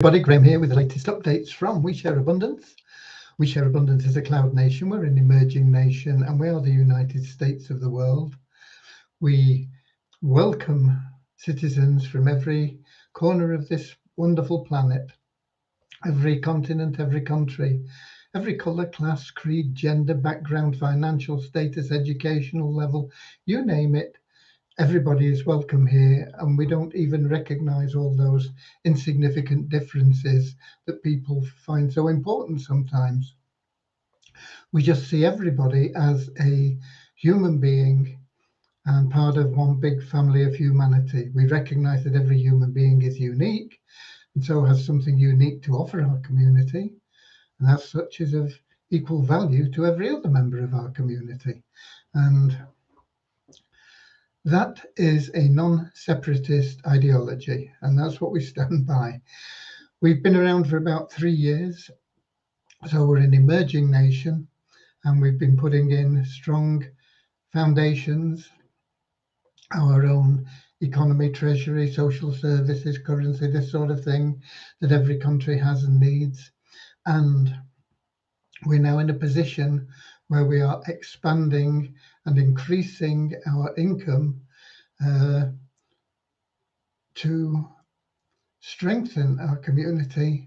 Everybody, Graham here with the latest updates from We Share Abundance. We Share Abundance is a cloud nation. We're an emerging nation and we are the United States of the world. We welcome citizens from every corner of this wonderful planet, every continent, every country, every colour, class, creed, gender, background, financial status, educational level, you name it. Everybody is welcome here, and we don't even recognize all those insignificant differences that people find so important sometimes. We just see everybody as a human being and part of one big family of humanity. We recognize that every human being is unique and so has something unique to offer our community, and as such is of equal value to every other member of our community. And that is a non-separatist ideology, and that's what we stand by. We've been around for about 3 years, so we're an emerging nation, and we've been putting in strong foundations, our own economy, treasury, social services, currency, this sort of thing that every country has and needs. And we're now in a position where we are expanding and increasing our income to strengthen our community,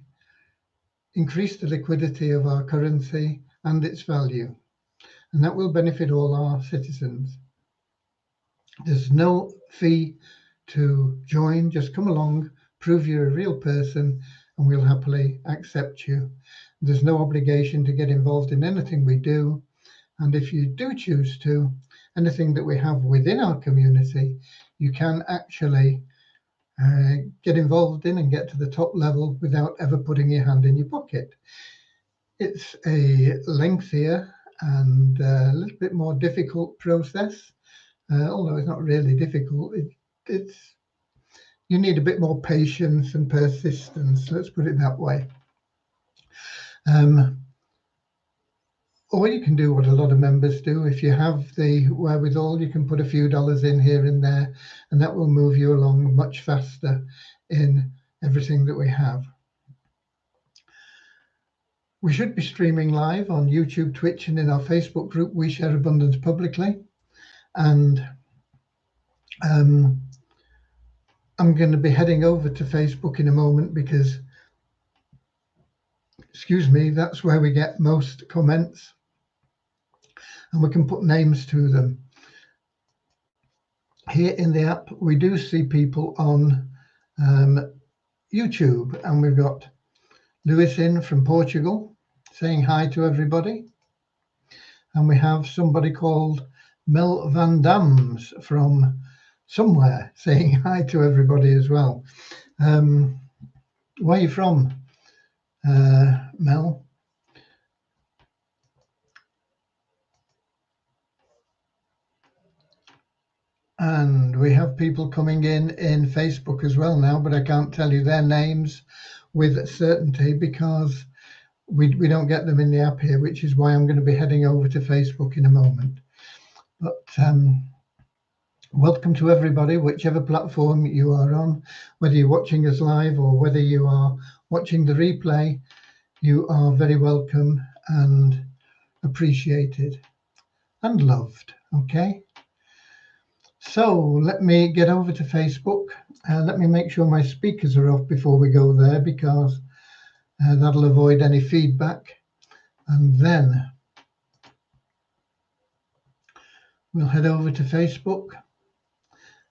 increase the liquidity of our currency and its value, and that will benefit all our citizens. There's no fee to join, just come along, prove you're a real person, and we'll happily accept you. There's no obligation to get involved in anything we do, and if you do choose to, anything that we have within our community, you can actually get involved in and get to the top level without ever putting your hand in your pocket. It's a lengthier and a little bit more difficult process, although it's not really difficult. You need a bit more patience and persistence, let's put it that way. Or you can do what a lot of members do. If you have the wherewithal, you can put a few dollars in here and there, and that will move you along much faster in everything that we have. We should be streaming live on YouTube, Twitch, and in our Facebook group, We Share Abundance Publicly. And I'm going to be heading over to Facebook in a moment because, excuse me, that's where we get most comments. And we can put names to them. Here in the app, we do see people on YouTube, and we've got Lewis in from Portugal saying hi to everybody. And we have somebody called Mel Van Dams from somewhere saying hi to everybody as well. Where are you from, Mel? And we have people coming in Facebook as well now, but I can't tell you their names with certainty because we don't get them in the app here, which is why I'm going to be heading over to Facebook in a moment. But welcome to everybody, whichever platform you are on, whether you're watching us live or whether you are watching the replay, you are very welcome and appreciated and loved, okay? So let me get over to Facebook. Let me make sure my speakers are off before we go there because that'll avoid any feedback. And then we'll head over to Facebook.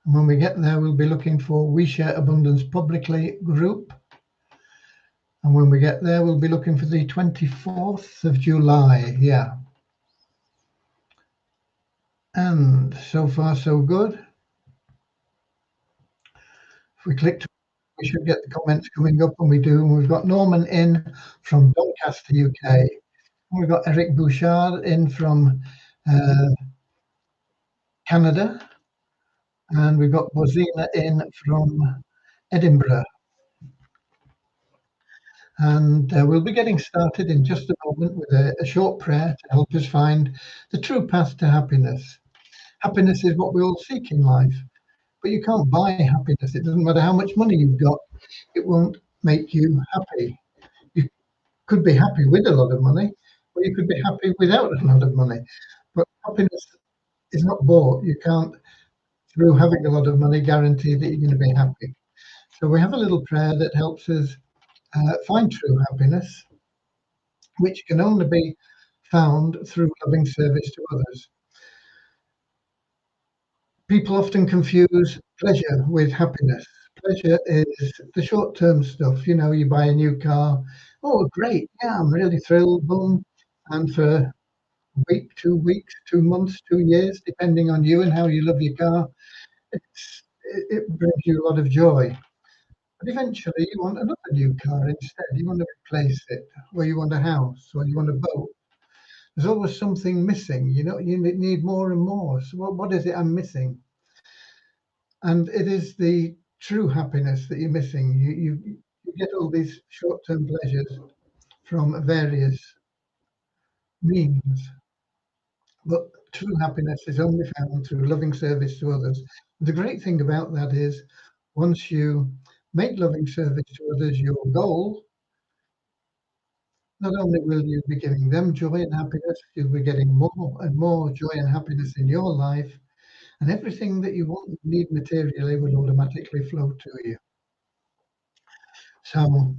And when we get there, we'll be looking for We Share Abundance Publicly group. And when we get there, we'll be looking for the 24th of July. Yeah. And so far, so good. If we click, we should get the comments coming up, and we do. And we've got Norman in from Doncaster, UK. And we've got Eric Bouchard in from Canada. And we've got Bozina in from Edinburgh. And we'll be getting started in just a moment with a short prayer to help us find the true path to happiness. Happiness is what we all seek in life, but you can't buy happiness. It doesn't matter how much money you've got. It won't make you happy. You could be happy with a lot of money, or you could be happy without a lot of money. But happiness is not bought. You can't, through having a lot of money, guarantee that you're going to be happy. So we have a little prayer that helps us find true happiness, which can only be found through loving service to others. People often confuse pleasure with happiness. Pleasure is the short-term stuff. You know, you buy a new car. Oh, great. Yeah, I'm really thrilled. Boom. And for a week, 2 weeks, 2 months, 2 years, depending on you and how you love your car, it brings you a lot of joy. But eventually, you want another new car instead. You want to replace it, or you want a house, or you want a boat. There's always something missing. You know, you need more and more. So what is it I'm missing? And it is the true happiness that you're missing. You get all these short-term pleasures from various means, but true happiness is only found through loving service to others. The great thing about that is once you make loving service to others your goal, not only will you be giving them joy and happiness, you'll be getting more and more joy and happiness in your life, and everything that you want and need materially will automatically flow to you. So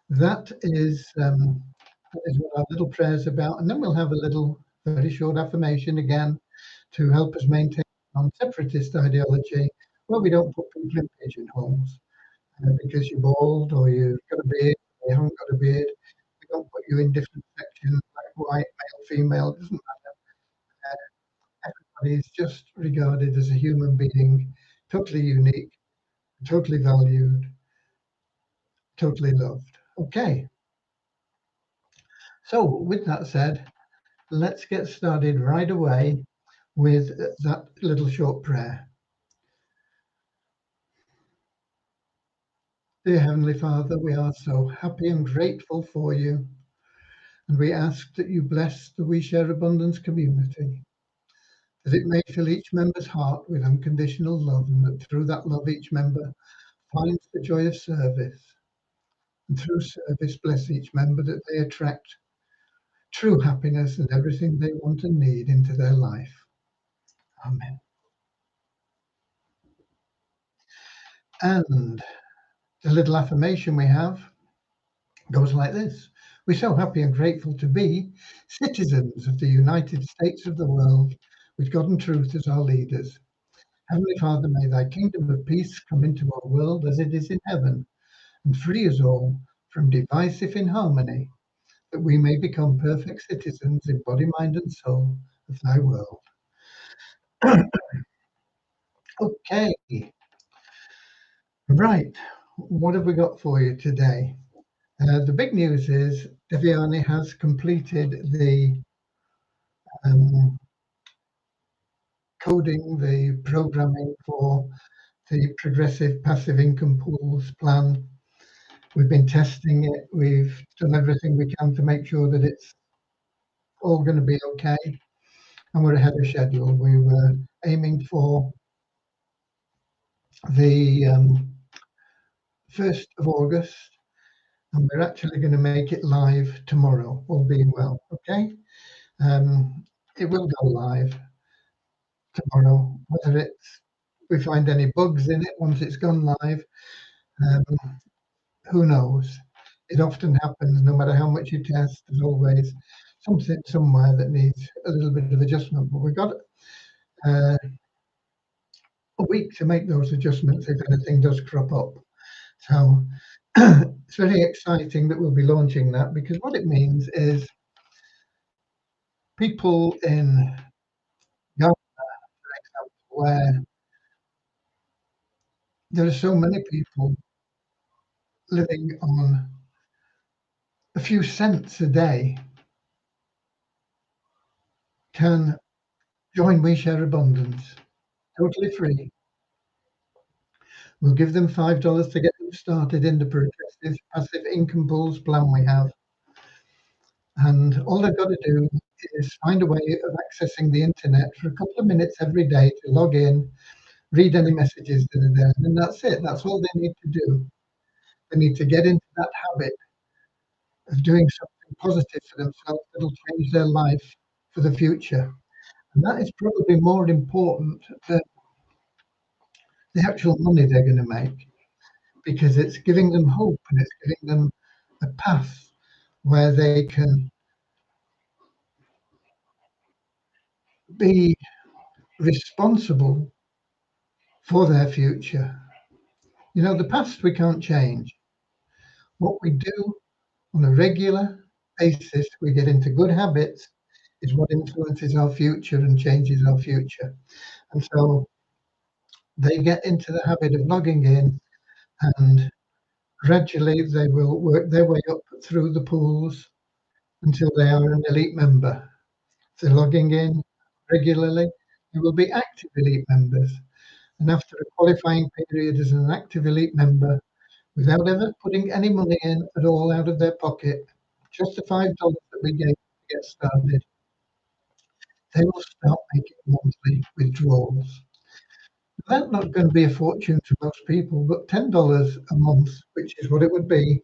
that is what our little prayer is about. And then we'll have a little, very short affirmation again to help us maintain non-separatist ideology, where we don't put people in pigeonholes because you're bald or you've got a beard or you haven't got a beard. We don't put you in different sections, black, white, male, female. It doesn't matter. Everybody is just regarded as a human being, totally unique, totally valued, totally loved. Okay. So with that said, let's get started right away with that little short prayer. Dear Heavenly Father, we are so happy and grateful for you, and we ask that you bless the We Share Abundance community, that it may fill each member's heart with unconditional love, and that through that love each member finds the joy of service, and through service bless each member that they attract true happiness and everything they want and need into their life. Amen. And the little affirmation we have goes like this. We're so happy and grateful to be citizens of the United States of the world, with God and truth as our leaders. Heavenly Father, may thy kingdom of peace come into our world as it is in heaven, and free us all from divisive inharmony, that we may become perfect citizens in body, mind, and soul of thy world. Okay, right. What have we got for you today? The big news is Devyani has completed the coding, the programming for the progressive passive income pools plan. We've been testing it. We've done everything we can to make sure that it's all going to be okay. And we're ahead of schedule. We were aiming for the 1st of August, and we're actually going to make it live tomorrow, all being well. Okay. It will go live tomorrow. Whether we find any bugs in it once it's gone live, who knows? It often happens. No matter how much you test, there's always something somewhere that needs a little bit of adjustment. But we've got a week to make those adjustments if anything does crop up. So it's very exciting that we'll be launching that, because what it means is people in Ghana, for example, where there are so many people living on a few cents a day, can join We Share Abundance, totally free. We'll give them $5 to get them started in the progressive passive income pools plan we have. And all they've got to do is find a way of accessing the internet for a couple of minutes every day to log in, read any messages that are there, and that's it. That's all they need to do. They need to get into that habit of doing something positive for themselves that'll change their life for the future. And that is probably more important than the actual money they're going to make, because it's giving them hope and it's giving them a path where they can be responsible for their future. You know, the past we can't change. What we do on a regular basis, we get into good habits, is what influences our future and changes our future. And so they get into the habit of logging in, and gradually they will work their way up through the pools until they are an elite member. So logging in regularly, they will be active elite members. And after a qualifying period as an active elite member, without ever putting any money in at all out of their pocket, just the $5 that we gave to get started, they will start making monthly withdrawals. That's not going to be a fortune to most people, but $10 a month, which is what it would be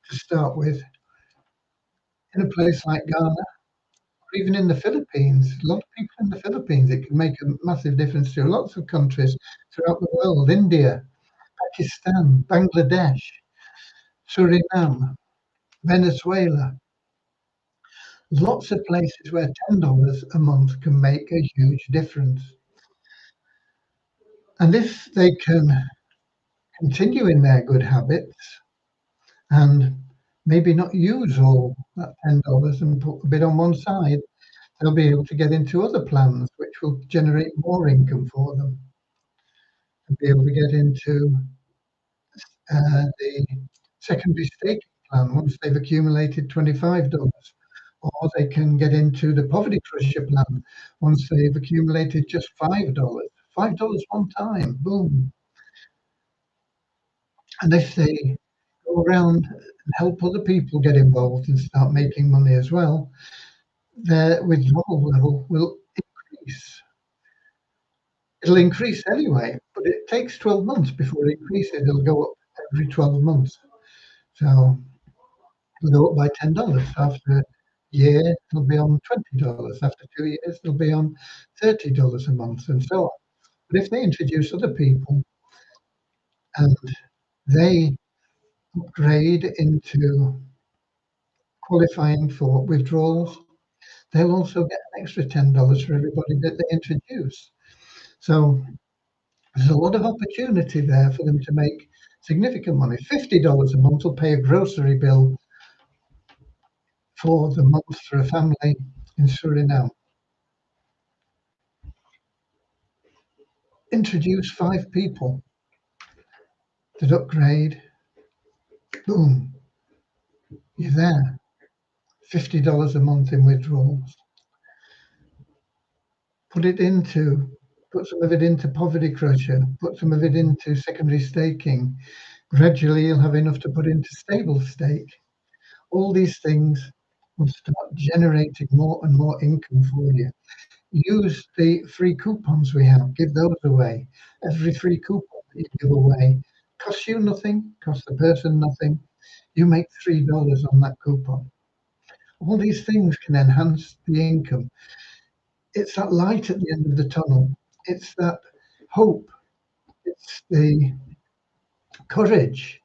to start with, in a place like Ghana, or even in the Philippines, a lot of people in the Philippines, it can make a massive difference to lots of countries throughout the world: India, Pakistan, Bangladesh, Suriname, Venezuela. Lots of places where $10 a month can make a huge difference. And if they can continue in their good habits and maybe not use all that $10 and put a bit on one side, they'll be able to get into other plans which will generate more income for them, and be able to get into the secondary staking plan once they've accumulated $25. Or they can get into the Poverty Crusher plan once they've accumulated just $5. $5 one time, boom. And if they go around and help other people get involved and start making money as well, their withdrawal level will increase. It'll increase anyway, but it takes 12 months before it increases. It'll go up every 12 months. So it'll go up by $10. After a year, it'll be on $20. After 2 years, it'll be on $30 a month, and so on. But if they introduce other people and they upgrade into qualifying for withdrawals, they'll also get an extra $10 for everybody that they introduce. So there's a lot of opportunity there for them to make significant money. $50 a month will pay a grocery bill for the month for a family in Suriname. Introduce 5 people that upgrade, boom, you're there. $50 a month in withdrawals. Put some of it into Poverty Crusher, put some of it into secondary staking. Gradually, you'll have enough to put into stable stake. All these things will start generating more and more income for you. Use the free coupons we have, give those away. Every free coupon that you give away costs you nothing, costs the person nothing. You make $3 on that coupon. All these things can enhance the income. It's that light at the end of the tunnel. It's that hope. It's the courage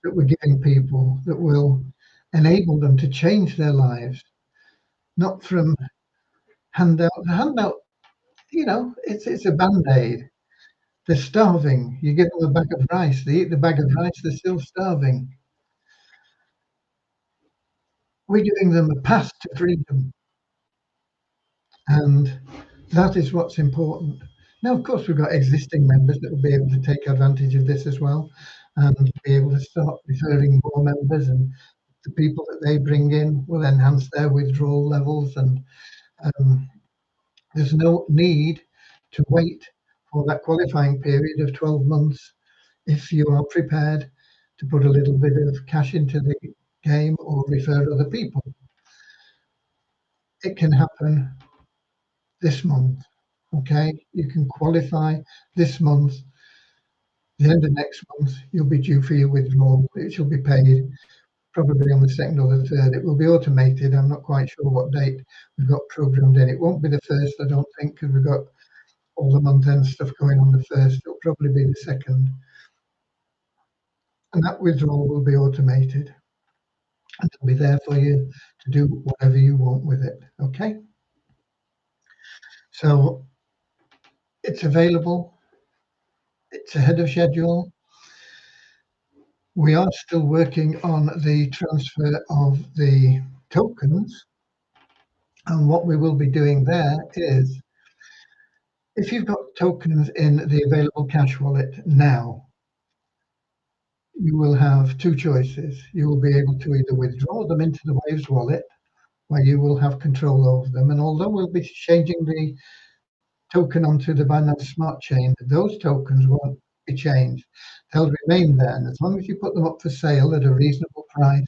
that we're giving people that will enable them to change their lives, not from handout to handout. It's a band-aid. They're starving. You give them a bag of rice. They eat the bag of rice. They're still starving. We're giving them a path to freedom, and that is what's important. Now, of course, we've got existing members that will be able to take advantage of this as well, and be able to start referring more members, and the people that they bring in will enhance their withdrawal levels, and there's no need to wait for that qualifying period of 12 months if you are prepared to put a little bit of cash into the game or refer other people. It can happen this month, okay? You can qualify this month the end of next month, you'll be due for your withdrawal. It will be paid probably on the 2nd or the 3rd. It will be automated. I'm not quite sure what date we've got programmed in. It won't be the 1st, I don't think, because we've got all the month-end stuff going on the 1st. It'll probably be the 2nd. And that withdrawal will be automated. And it'll be there for you to do whatever you want with it. Okay? So it's available. It's ahead of schedule. We are still working on the transfer of the tokens. And what we will be doing there is, if you've got tokens in the available cash wallet now, you will have two choices. You will be able to either withdraw them into the Waves wallet, where you will have control over them. And although we'll be changing the token onto the Binance Smart Chain, those tokens won't be changed. They'll remain there. And as long as you put them up for sale at a reasonable price,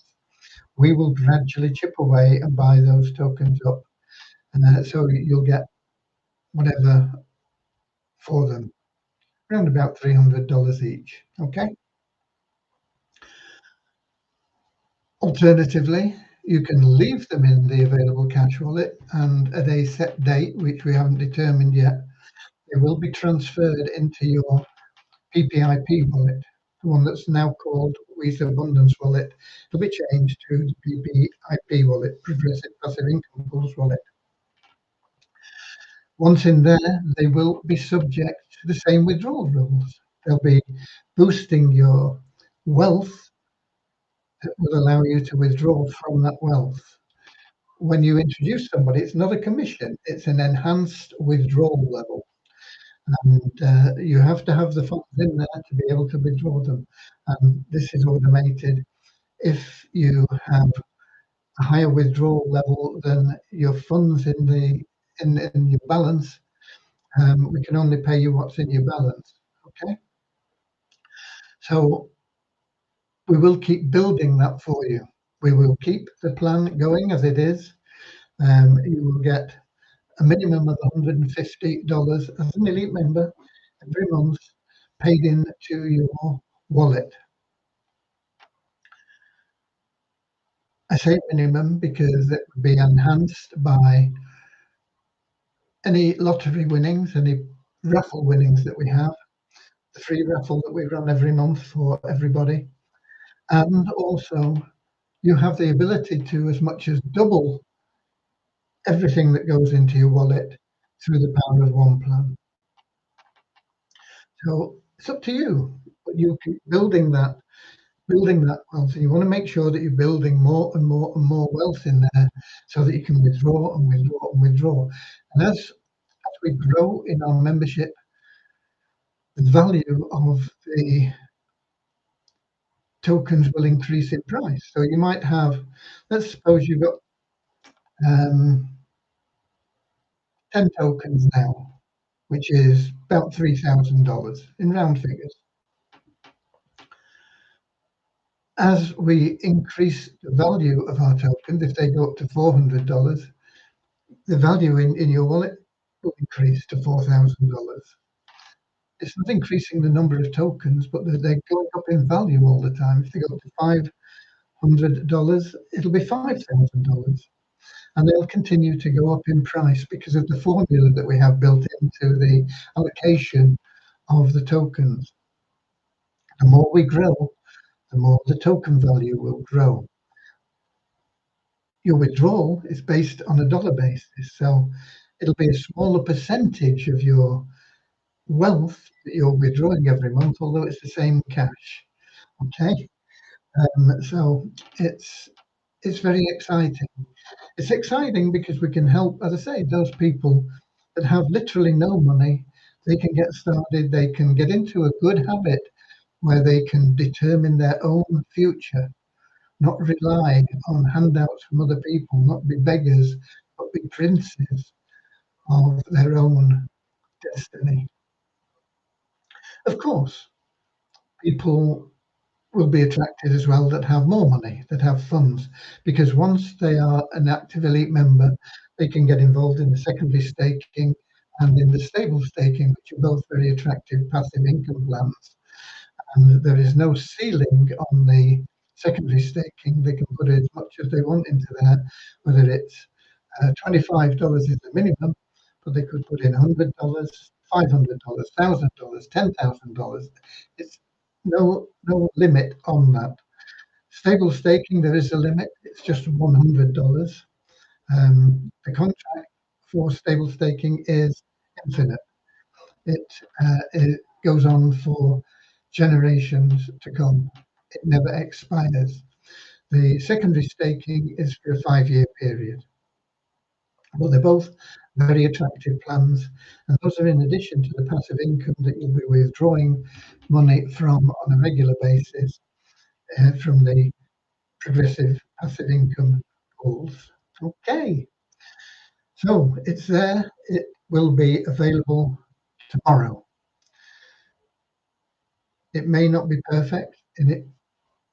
we will gradually chip away and buy those tokens up. And so you'll get whatever for them, around about $300 each. Okay. Alternatively, you can leave them in the available cash wallet, and at a set date, which we haven't determined yet, they will be transferred into your PPIP wallet, the one that's now called Wheat Abundance Wallet. It'll be changed to the PPIP wallet, Progressive Passive Income Pools wallet. Once in there, they will be subject to the same withdrawal rules. They'll be boosting your wealth that will allow you to withdraw from that wealth. When you introduce somebody, it's not a commission, it's an enhanced withdrawal level. And you have to have the funds in there to be able to withdraw them. And this is automated. If you have a higher withdrawal level than your funds in your balance, we can only pay you what's in your balance. Okay. So we will keep building that for you. We will keep the plan going as it is. You will get a minimum of $150 as an elite member every month paid into your wallet. I say minimum because it would be enhanced by any lottery winnings, any raffle winnings that we have, the free raffle that we run every month for everybody. And also, you have the ability to as much as double everything that goes into your wallet through the Power of One plan. So it's up to you, but you keep building that wealth, and you want to make sure that you're building more and more and more wealth in there so that you can withdraw and withdraw and withdraw. And as we grow in our membership, the value of the tokens will increase in price. So you might have, let's suppose you've got 10 tokens now, which is about $3,000 in round figures. As we increase the value of our tokens, if they go up to $400, the value in your wallet will increase to $4,000. It's not increasing the number of tokens, but they're going up in value all the time. If they go up to $500, it'll be $5,000. And they'll continue to go up in price because of the formula that we have built into the allocation of the tokens. The more we grow, the more the token value will grow. Your withdrawal is based on a dollar basis, so it'll be a smaller percentage of your wealth that you're withdrawing every month, although it's the same cash. Okay, so it's very exciting. It's exciting because we can help, as I say, those people that have literally no money. They can get started. They can get into a good habit where they can determine their own future, not rely on handouts from other people, not be beggars, but be princes of their own destiny. Of course, people will be attracted as well that have more money, that have funds, because once they are an active elite member, they can get involved in the secondary staking and in the stable staking, which are both very attractive passive income plans. and there is no ceiling on the secondary staking. They can put as much as they want into there, whether it's $25 is the minimum, but they could put in $100, $500, $1,000, $10,000. It's no limit on that. Stable staking, there is a limit. It's just $100. The contract for stable staking is infinite. It goes on for generations to come. It never expires. The secondary staking is for a 5-year period. Well, they're both very attractive plans, and those are in addition to the passive income that you'll be withdrawing money from on a regular basis from the progressive passive income pools. Okay, so it's there. It will be available tomorrow. It may not be perfect, and it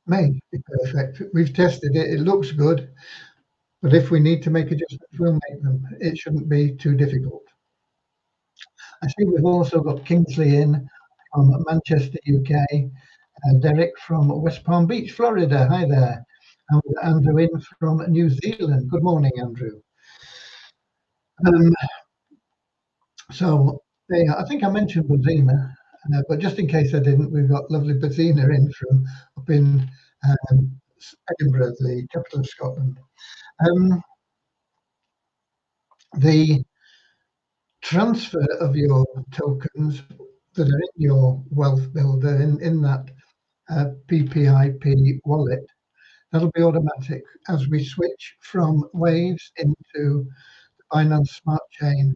may be perfect. We've tested it. It looks good, but if we need to make adjustments, we'll make them. It shouldn't be too difficult. I see we've also got Kingsley in from Manchester, UK, Derek from West Palm Beach, Florida. Hi there. And Andrew in from New Zealand. Good morning, Andrew. So I think I mentioned Bazina, but just in case I didn't, we've got lovely Bazina in from up in Edinburgh, the capital of Scotland. The transfer of your tokens that are in your wealth builder in that PPIP wallet, that'll be automatic as we switch from Waves into the Binance Smart Chain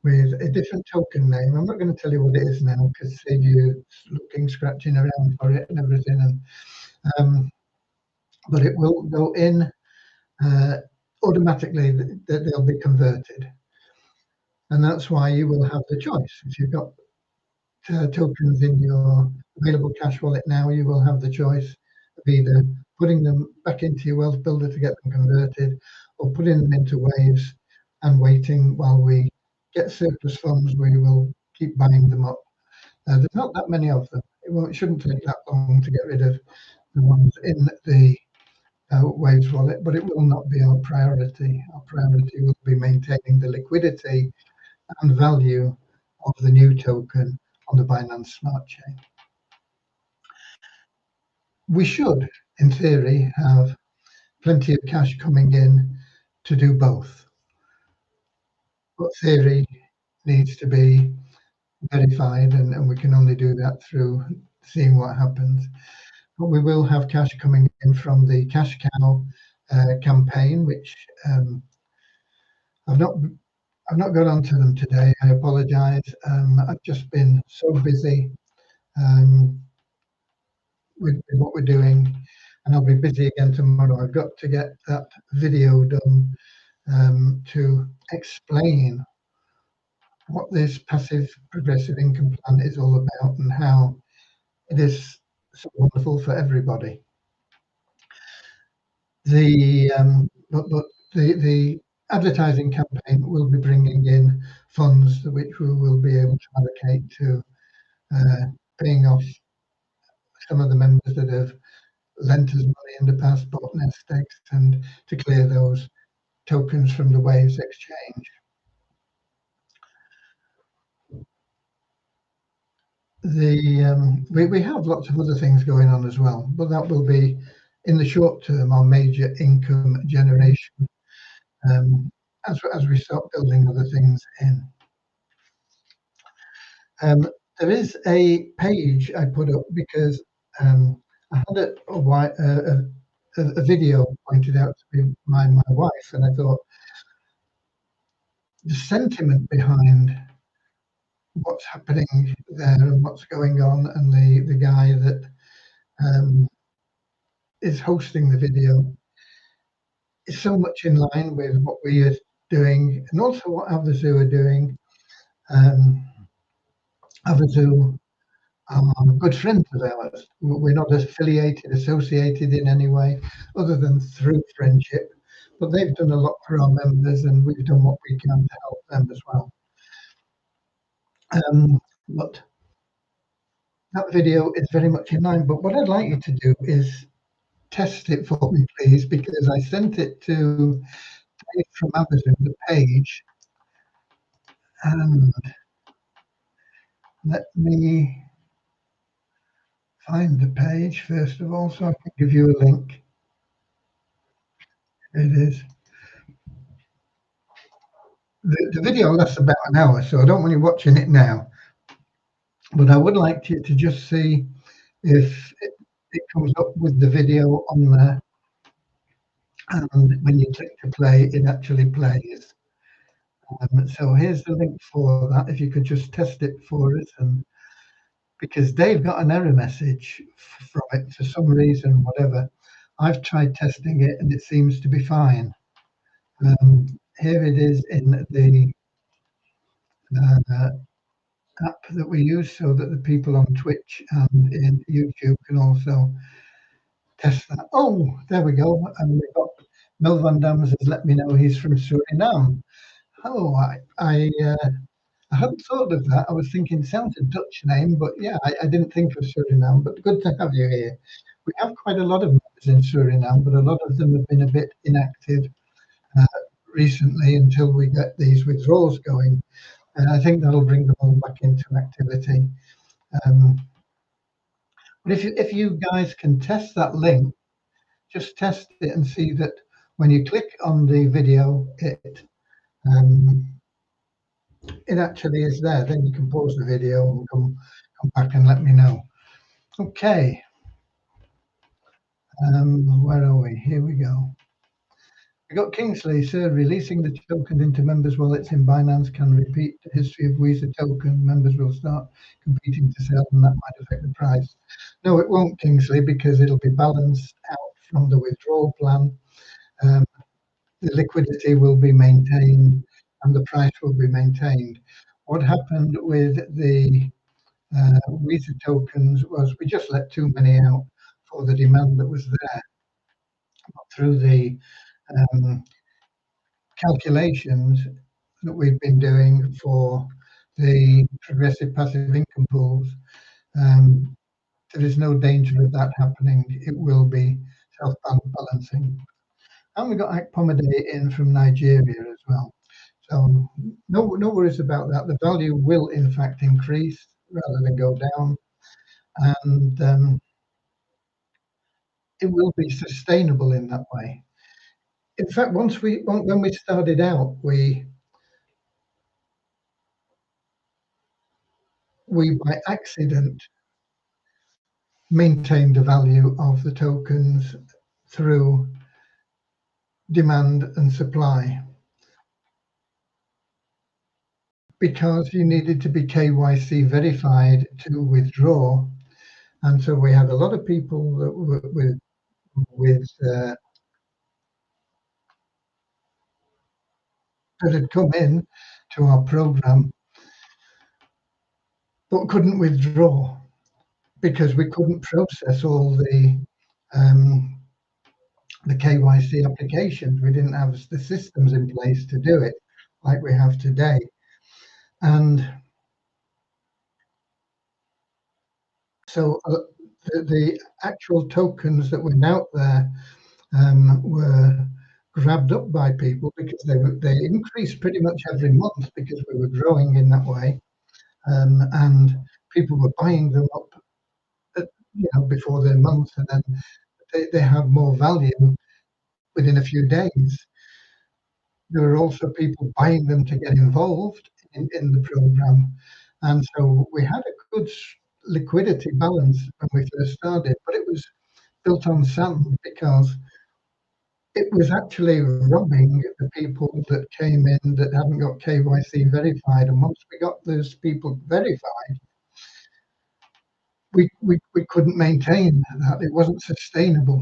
with a different token name. I'm not going to tell you what it is now because save you looking, scratching around for it and everything. But it will go in automatically, that they'll be converted. And that's why you will have the choice. If you've got tokens in your available cash wallet now, you will have the choice of either putting them back into your wealth builder to get them converted, or putting them into Waves and waiting while we get surplus funds. We will keep buying them up. There's not that many of them. It shouldn't take that long to get rid of the ones in the Waves wallet, but it will not be our priority. Our priority will be maintaining the liquidity and value of the new token on the Binance Smart Chain. We should, in theory, have plenty of cash coming in to do both. But theory needs to be verified, and we can only do that through seeing what happens. But we will have cash coming in from the Cash Cow campaign, which I've not got onto them today. I apologise. I've just been so busy with what we're doing, and I'll be busy again tomorrow. I've got to get that video done to explain what this passive progressive income plan is all about and how it is so wonderful for everybody. The advertising campaign will be bringing in funds which we will be able to allocate to paying off some of the members that have lent us money in the past, bought nest eggs, and to clear those tokens from the Waves exchange. We have lots of other things going on as well, but that will be in the short term our major income generation as we start building other things in. There is a page I put up because I had a video pointed out to me by my wife, and I thought the sentiment behind what's happening there and what's going on, and the guy that is hosting the video is so much in line with what we are doing and also what Havasu are doing. Havasu are good friends of ours. We're not affiliated, associated in any way other than through friendship, but they've done a lot for our members, and we've done what we can to help them as well. But that video is very much in line. But what I'd like you to do is test it for me, please, because I sent it to Dave from Amazon, the page, and let me find the page first of all so I can give you a link. Here it is. The video lasts about an hour, so I don't want you watching it now. But I would like you to just see if it comes up with the video on there. And when you click to play, it actually plays. So here's the link for that. If you could just test it for us, and because Dave got an error message from it for some reason, whatever. I've tried testing it and it seems to be fine. Here it is in the app that we use so that the people on Twitch and in YouTube can also test that. Oh, there we go. And we've got Mel Van Dams has let me know he's from Suriname. Oh, I hadn't thought of that. I was thinking sounds a Dutch name, but yeah, I didn't think of Suriname. But good to have you here. We have quite a lot of members in Suriname, but a lot of them have been a bit inactive recently until we get these withdrawals going. And I think that'll bring them all back into activity. But if you guys can test that link, just test it and see that when you click on the video, it actually is there. Then you can pause the video and come back and let me know. Okay. Where are we? Here we go. We got Kingsley, sir, releasing the token into members' wallets in Binance can repeat the history of Weezer token. Members will start competing to sell, and that might affect the price. No, it won't, Kingsley, because it'll be balanced out from the withdrawal plan. The liquidity will be maintained and the price will be maintained. What happened with the Weezer tokens was we just let too many out for the demand that was there. Through the calculations that we've been doing for the progressive passive income pools, there is no danger of that happening. It will be self-balancing. And we got Akpomade in from Nigeria as well. So no worries about that. The value will in fact increase rather than go down. And it will be sustainable in that way. In fact, when we started out, we by accident maintained the value of the tokens through demand and supply, because you needed to be KYC verified to withdraw. And so we had a lot of people that were that had come in to our program but couldn't withdraw because we couldn't process all the KYC applications. We didn't have the systems in place to do it like we have today. And so the actual tokens that went out there were grabbed up by people because they increased pretty much every month because we were growing in that way, and people were buying them up, before their month, and then they have more value within a few days. There were also people buying them to get involved in the program, and so we had a good liquidity balance when we first started, but it was built on sand because it was actually robbing the people that came in that hadn't got KYC verified. And once we got those people verified, we couldn't maintain that. It wasn't sustainable.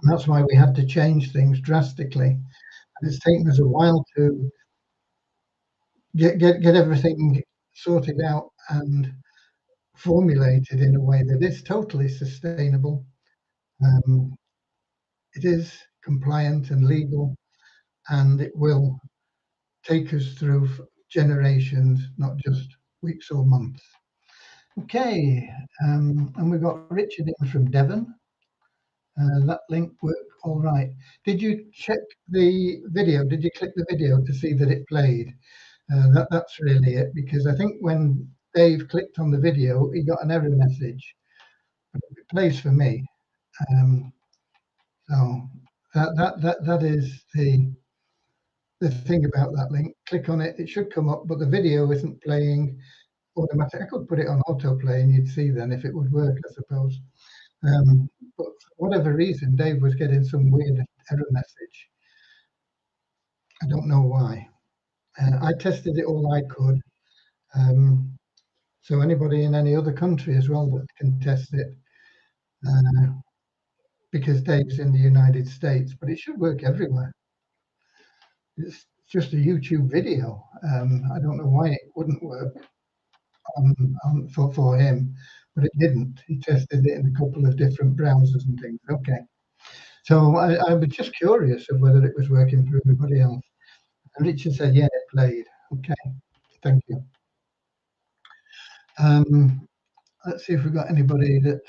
And that's why we had to change things drastically. And it's taken us a while to get everything sorted out and formulated in a way that is totally sustainable. It is compliant and legal, and it will take us through generations, not just weeks or months. Okay, and we've got Richard in from Devon. That link worked all right. Did you check the video? Did you click the video to see that it played? That's really it, because I think when Dave clicked on the video, he got an error message. It plays for me. Um, so that is the thing about that link. Click on it, it should come up, but the video isn't playing automatic. I could put it on autoplay and you'd see then if it would work, I suppose. But for whatever reason, Dave was getting some weird error message. I don't know why. I tested it all I could. Um, so anybody in any other country as well that can test it, uh, because Dave's in the United States, but it should work everywhere. It's just a YouTube video. I don't know why it wouldn't work for him, but it didn't. He tested it in a couple of different browsers and things. Okay. So I was just curious of whether it was working for everybody else. And Richard said, yeah, it played. Okay, thank you. Let's see if we've got anybody that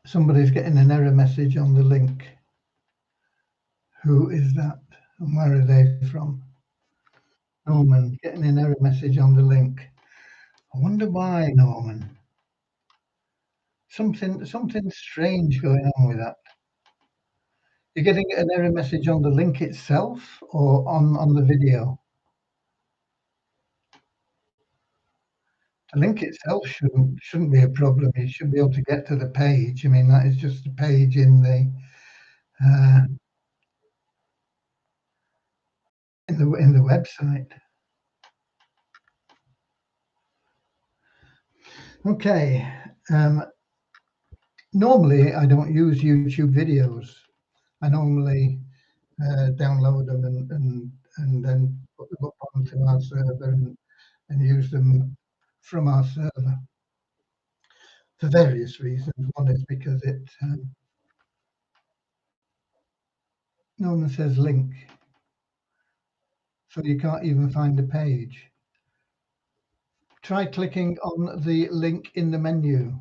somebody's getting an error message on the link. Who is that? And where are they from? Norman, getting an error message on the link. I wonder why, Norman. Something strange going on with that. You're getting an error message on the link itself or on the video? The link itself shouldn't be a problem. You should be able to get to the page. I mean, that is just a page in the website. Okay. Normally, I don't use YouTube videos. I normally download them and then put them up onto our server and use them from our server for various reasons. One is because it no one says link, so you can't even find the page. Try clicking on the link in the menu.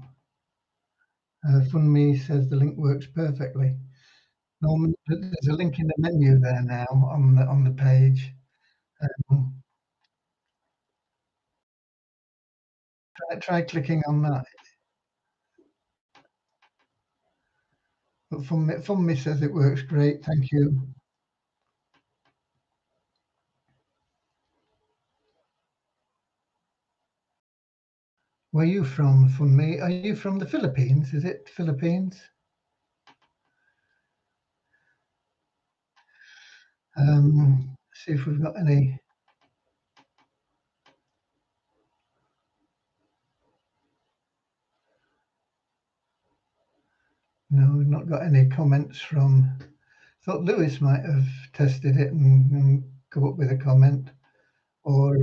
Funmi says the link works perfectly. Norman, there's a link in the menu there now on the page. Try clicking on that. But Funmi says it works great. Thank you. Where are you from, Funmi? Are you from the Philippines? Is it Philippines? See if we've got any. No, we've not got any comments from. Thought Lewis might have tested it and come up with a comment, or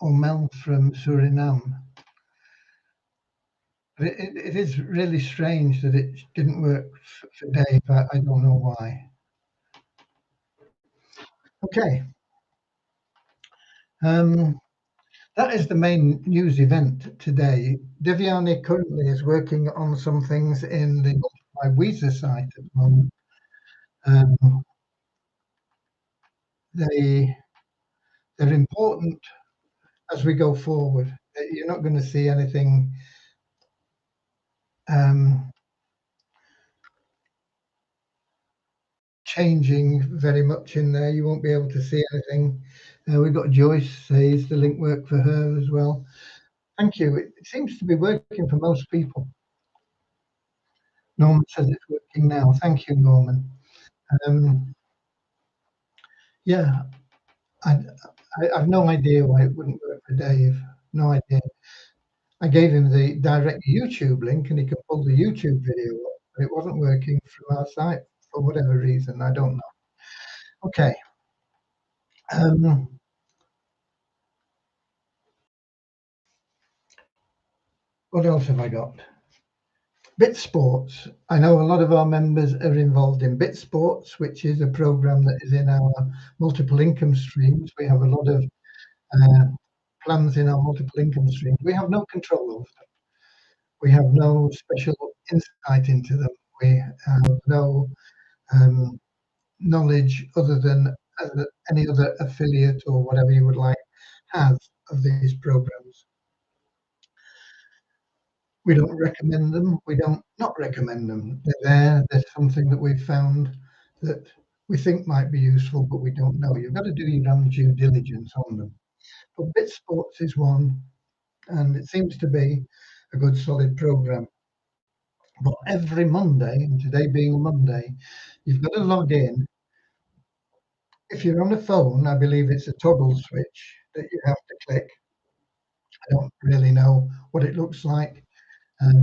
Mel from Suriname. But it is really strange that it didn't work for Dave. I don't know why. Okay. That is the main news event today. Devyani currently is working on some things in the Multiply Weezer site at the moment. They're important as we go forward. You're not going to see anything changing very much in there. You won't be able to see anything. We've got Joyce says the link worked for her as well. Thank you. It seems to be working for most people. Norman says it's working now. Thank you, Norman. Yeah, I've no idea why it wouldn't work for Dave. No idea. I gave him the direct YouTube link and he could pull the YouTube video up, but it wasn't working from our site for whatever reason. I don't know. Okay. What else have I got? Bit Sports. I know a lot of our members are involved in Bit Sports, which is a program that is in our multiple income streams. We have a lot of plans in our multiple income streams. We have no control over them. We have no special insight into them. We have no knowledge other than any other affiliate or whatever you would like has of these programs. We don't recommend them. We don't not recommend them. They're there. There's something that we've found that we think might be useful, but we don't know. You've got to do your own due diligence on them. But Bit Sports is one, and it seems to be a good solid program. But every Monday, and today being a Monday, you've got to log in. If you're on a phone, I believe it's a toggle switch that you have to click. I don't really know what it looks like.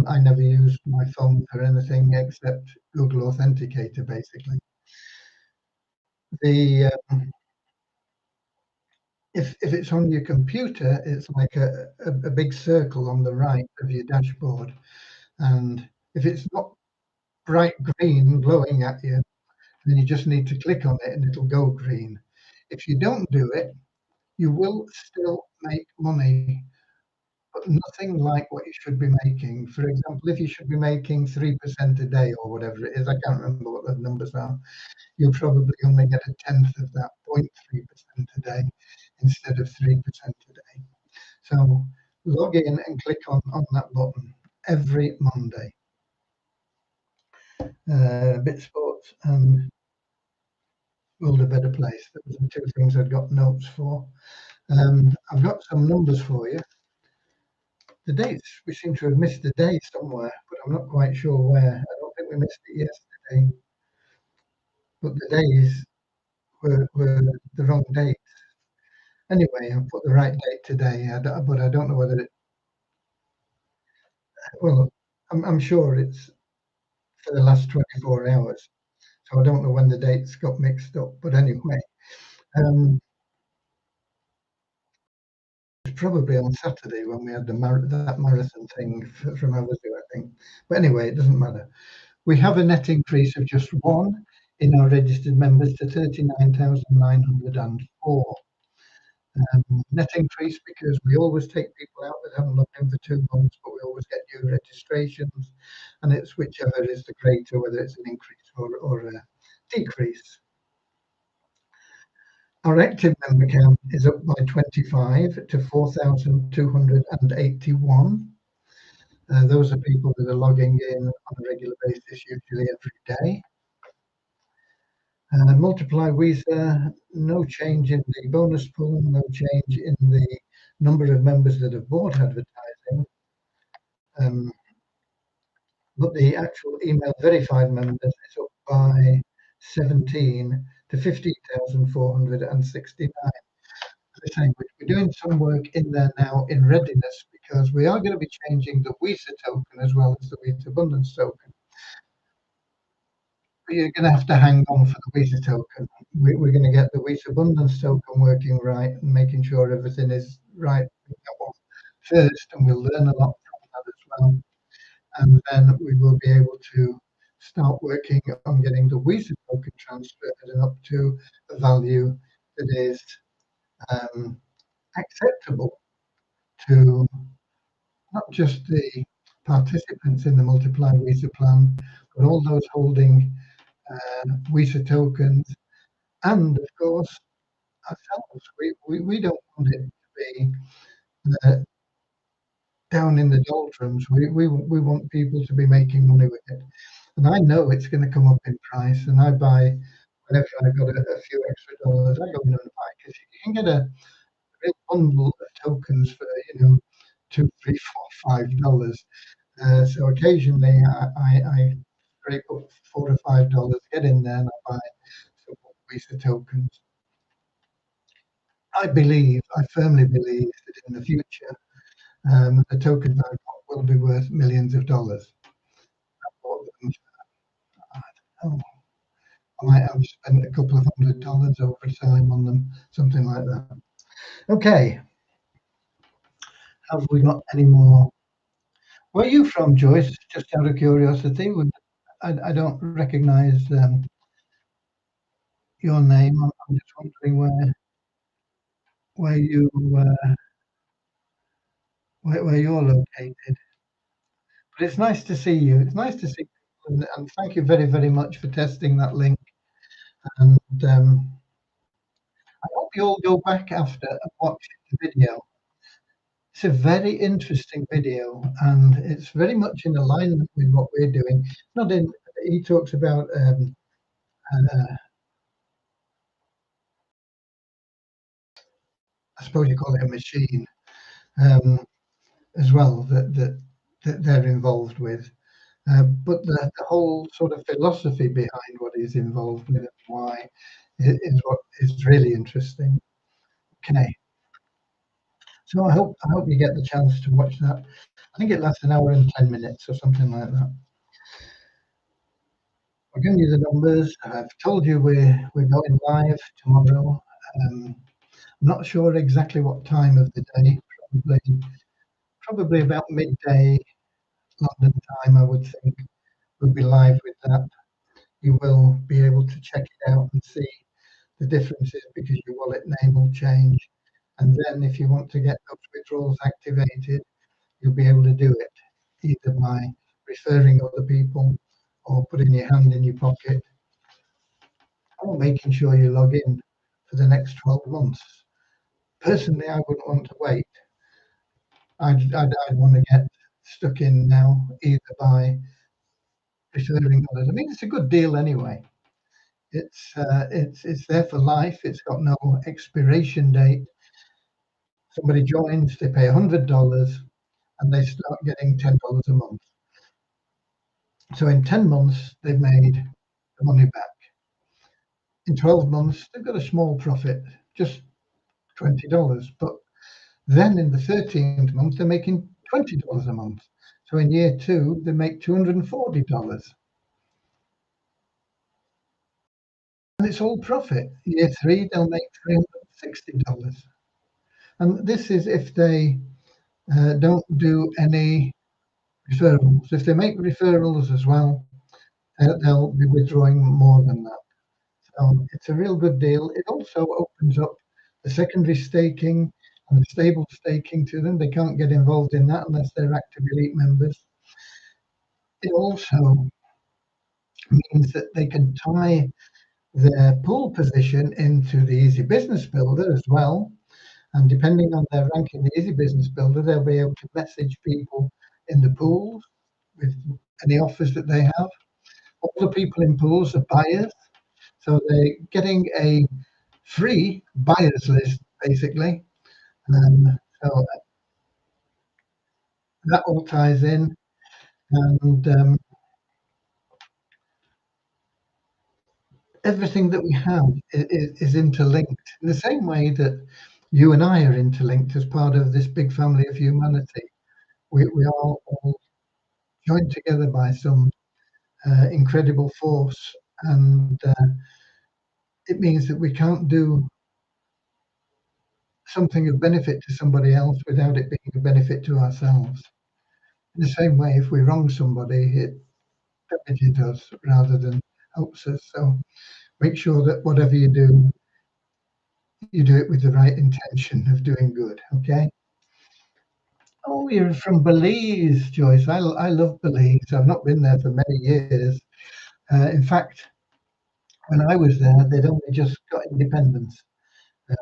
I never use my phone for anything except Google Authenticator, basically. The if it's on your computer, it's like a big circle on the right of your dashboard, and if it's not bright green glowing at you, then you just need to click on it and it'll go green. If you don't do it, you will still make money, but nothing like what you should be making. For example, if you should be making 3% a day or whatever it is, I can't remember what the numbers are, you'll probably only get a tenth of that, 0.3% a day instead of 3% a day. So log in and click on that button every Monday. Bit Sports and World a Better Place. Those are the two things I've got notes for. I've got some numbers for you. The dates, we seem to have missed a day somewhere, but I'm not quite sure where. I don't think we missed it yesterday, but the days were the wrong dates. Anyway, I put the right date today, but I don't know whether it. Well, I'm sure it's for the last 24 hours, so I don't know when the dates got mixed up. But anyway, it's probably on Saturday when we had that marathon thing from Aberdeen, I think. But anyway, it doesn't matter. We have a net increase of just one in our registered members to 39,904. Net increase because we always take people out that haven't logged in for 2 months, but we always get new registrations, and it's whichever is the greater, whether it's an increase or a decrease. Our active member count is up by 25 to 4,281. Those are people that are logging in on a regular basis, usually every day. Multiply Visa, no change in the bonus pool, no change in the number of members that have bought advertising. But the actual email verified members is up by 17 to 15,469. As I say, we're doing some work in there now in readiness because we are going to be changing the Visa token as well as the Visa Abundance token. But you're going to have to hang on for the Visa token. We're going to get the Visa Abundance token working right and making sure everything is right first, and we'll learn a lot from that as well. And then we will be able to start working on getting the Visa token transferred and up to a value that is acceptable to not just the participants in the Multiply Visa plan, but all those holding Visa tokens, and of course ourselves. We don't want it to be down in the doldrums. We want people to be making money with it. And I know it's going to come up in price, and I buy whenever I've got a few extra dollars, I go in and buy because you can get a real bundle of tokens for $2, $3, $4, $5. So occasionally I scrape up $4 or $5, get in there, and I buy some Visa tokens. I firmly believe that in the future, the tokens I've got will be worth millions of dollars. I bought them. I might have spent a couple of $100 over selling on them, something like that. Okay. Have we got any more? Where are you from, Joyce? Just out of curiosity. I don't recognise your name. I'm just wondering where you where you're located. But it's nice to see you. It's nice to see you, and thank you very, very much for testing that link. And I hope you all go back after and watch the video. It's a very interesting video, and it's very much in alignment with what we're doing. Not in. He talks about I suppose you call it a machine um, as well that they're involved with. But the whole sort of philosophy behind what he's involved with and why is what is really interesting. Okay, so I hope you get the chance to watch that. I think it lasts an hour and 10 minutes or something like that. I've given you the numbers. I've told you we're going live tomorrow. I'm not sure exactly what time of the day. Probably about midday London time, I would think. We'll be live with that. You will be able to check it out and see the differences because your wallet name will change. And then if you want to get those withdrawals activated, you'll be able to do it either by referring other people or putting your hand in your pocket or making sure you log in for the next 12 months. Personally, I wouldn't want to wait. I'd want to get stuck in now either by referring others. I mean, it's a good deal anyway. It's there for life. It's got no expiration date. Somebody joins, they pay $100, and they start getting $10 a month. So in 10 months, they've made the money back. In 12 months, they've got a small profit, just $20. But then in the 13th month, they're making $20 a month. So in year two, they make $240. And it's all profit. Year three, they'll make $360. And this is if they don't do any referrals. If they make referrals as well, they'll be withdrawing more than that. So it's a real good deal. It also opens up the secondary staking and the stable staking to them. They can't get involved in that unless they're active elite members. It also means that they can tie their pool position into the Easy Business Builder as well. And depending on their rank in the Easy Business Builder, they'll be able to message people in the pools with any offers that they have. All the people in pools are buyers, so they're getting a free buyers list basically. So that all ties in, and everything that we have is interlinked in the same way that you and I are interlinked as part of this big family of humanity. We are all joined together by some incredible force, and it means that we can't do something of benefit to somebody else without it being a benefit to ourselves. In the same way, if we wrong somebody, it damages us rather than helps us. So make sure that whatever you do it with the right intention of doing good. Okay. Oh, you're from Belize, Joyce. I love Belize. I've not been there for many years. In fact, when I was there, they'd only just got independence.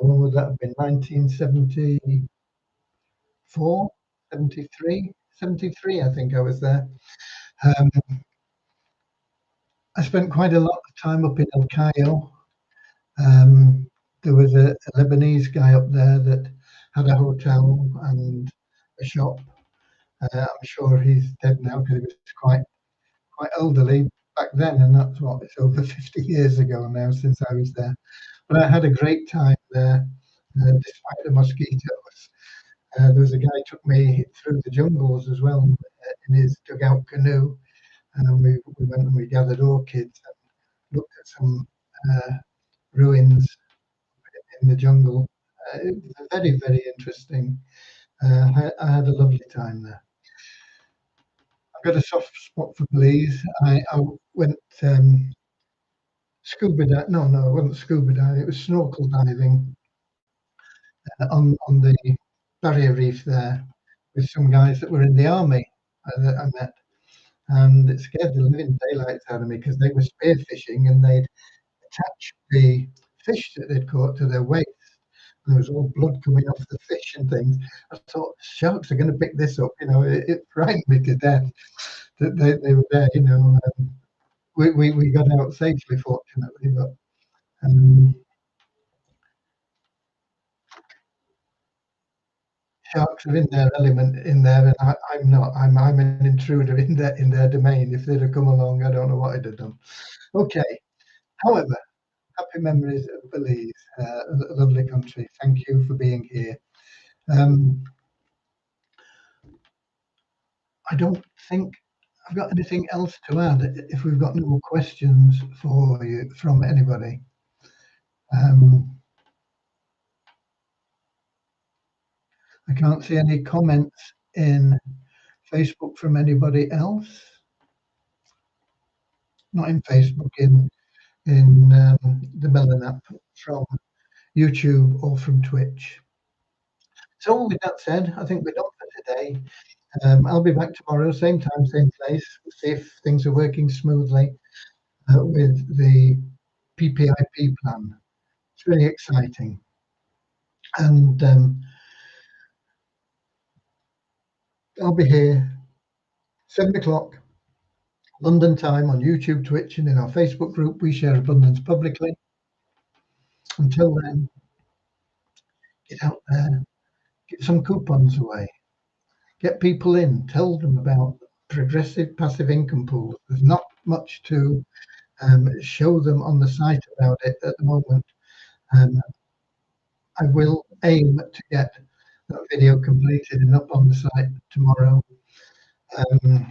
When would that have been? 1974, 73, 73, I think I was there. Um, I spent quite a lot of time up in El Cayo. Um, there was a Lebanese guy up there that had a hotel and a shop. I'm sure he's dead now because he was quite elderly back then, and that's what it's over 50 years ago now since I was there. But I had a great time there, despite the mosquitoes. There was a guy who took me through the jungles as well in his dugout canoe, and we went and we gathered orchids and looked at some ruins in the jungle. It was very, very interesting. I had a lovely time there. got a soft spot for Belize. I went scuba dive. No, it wasn't scuba diving. It was snorkel diving on the barrier reef there with some guys that were in the army that I met, and it scared the living daylights out of me because they were spearfishing and they'd attach the fish that they'd caught to their waist. And there was all blood coming off the fish and things. I thought sharks are going to pick this up. It frightened me to death that they were there. We got out safely, fortunately, but um, sharks are in their element in there, and I'm not. I'm an intruder in their domain. If they'd have come along, I don't know what I'd have done. Okay. However, happy memories of Belize, a lovely country. Thank you for being here. Um, I don't think I've got anything else to add. If we've got no more questions for you from anybody, um, I can't see any comments in Facebook from anybody else. Not in Facebook, in the Melon app from YouTube or from Twitch. So with that said, I think we're done for today. I'll be back tomorrow, same time, same place. We'll see if things are working smoothly with the PPIP plan. It's really exciting. And I'll be here 7 o'clock London time on YouTube, Twitch, and in our Facebook group. We share abundance publicly. Until then, get out there, get some coupons away, get people in, tell them about progressive passive income pools. There's not much to show them on the site about it at the moment. I will aim to get that video completed and up on the site tomorrow. And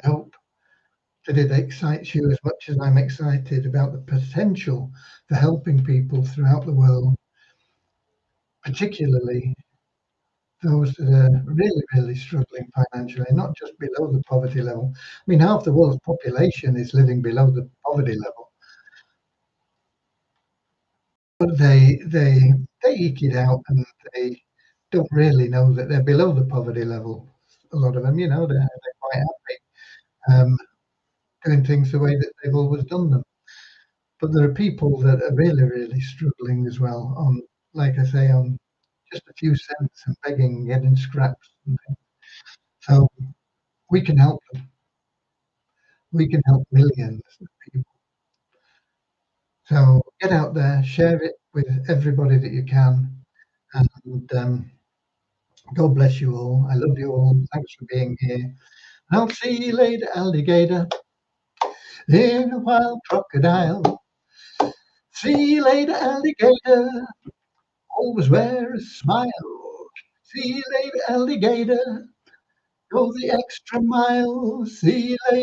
I hope that it excites you as much as I'm excited about the potential for helping people throughout the world, particularly those that are really, really struggling financially, not just below the poverty level. I mean, half the world's population is living below the poverty level, but they eke it out and they don't really know that they're below the poverty level. A lot of them, they're quite happy doing things the way that they've always done them. But there are people that are really, really struggling as well on, like I say, on just a few cents and begging, getting scraps and things. So we can help them. We can help millions of people. So get out there, share it with everybody that you can, and God bless you all. I love you all. Thanks for being here. I'll see you later, alligator, in a wild crocodile. See you later, alligator. Always wear a smile. See you later, alligator. Go the extra mile. See you later.